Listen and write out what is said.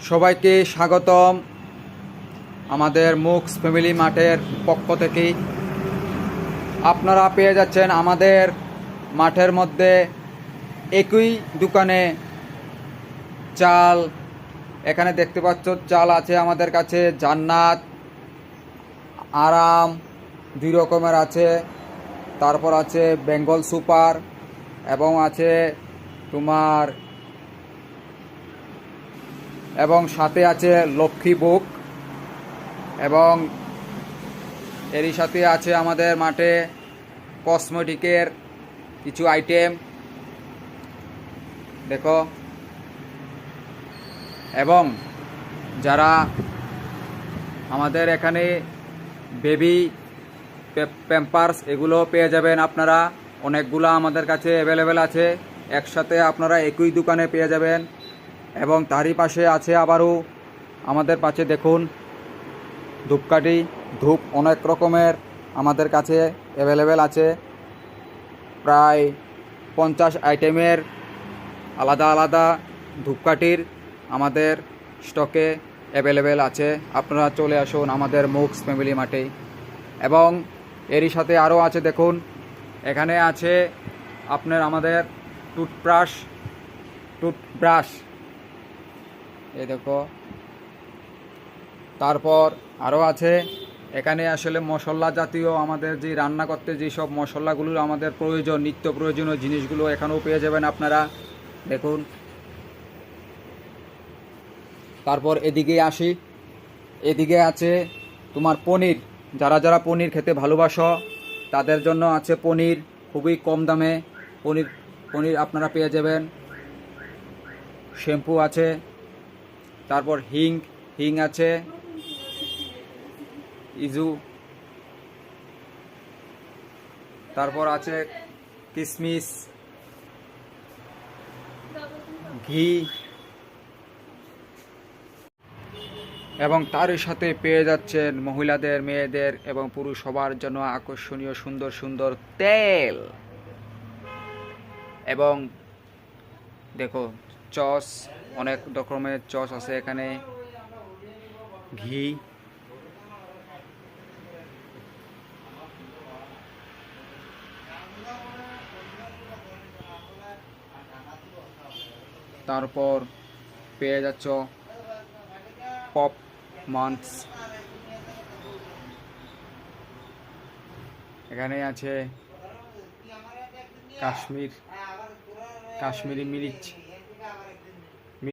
সবাইকে স্বাগতম আমাদের মুক্স ফ্যামিলি মাঠের পক্ষ থেকে। আপনারা পেয়ে যাচ্ছেন আমাদের মাঠের মধ্যে একই দোকানে চাল। এখানে দেখতে পাচ্ছ চাল আছে আমাদের কাছে, জান্নাত, আরাম, দুই রকমের আছে। তারপর আছে বেঙ্গল সুপার এবং আছে তোমার, এবং সাথে আছে লক্ষ্মী বুক, এবং এরই সাথে আছে আমাদের মাঠে কসমেটিকের কিছু আইটেম দেখো। এবং যারা আমাদের এখানে বেবি প্যাম্পার্স এগুলো পেয়ে যাবেন আপনারা, অনেকগুলো আমাদের কাছে অ্যাভেলেবেল আছে, একসাথে আপনারা একই দোকানে পেয়ে যাবেন। এবং তারই পাশে আছে আবারও আমাদের পাশে দেখুন ধূপকাঠি, ধূপ অনেক রকমের আমাদের কাছে অ্যাভেলেবেল আছে, প্রায় 50 আইটেমের আলাদা আলাদা ধূপকাঠির আমাদের স্টকে অ্যাভেলেবেল আছে। আপনারা চলে আসুন আমাদের মুক্স ফ্যামিলি মাঠে। এবং এরই সাথে আরও আছে দেখুন, এখানে আছে আপনার আমাদের টুথব্রাশ এই দেখো। তারপর আরও আছে এখানে আসলে মশলা জাতীয় আমাদের যে রান্না করতে যেসব মশলাগুলো আমাদের প্রয়োজন, নিত্য প্রয়োজনীয় জিনিসগুলো এখানেও পেয়ে যাবেন আপনারা দেখুন। তারপর এদিকে আসি, এদিকে আছে তোমার পনির। যারা যারা পনির খেতে ভালোবাসো তাদের জন্য আছে পনির, খুবই কম দামে পনির পনির আপনারা পেয়ে যাবেন। শ্যাম্পু আছে, তারপর হিং আছে, ইজু, তারপর আছে কিশমিশ, ঘি, এবং তারই সাথে পেয়ে যাচ্ছেন মহিলাদের, মেয়েদের এবং পুরুষ সবার জন্য আকর্ষণীয় সুন্দর সুন্দর তেল। এবং দেখো চস, অনেক রকমের চস আছে এখানে, ঘি, তারপর পেয়ে যাচ্ছ পপ মান্স, এখানে আছে কাশ্মীরি মিরিচ,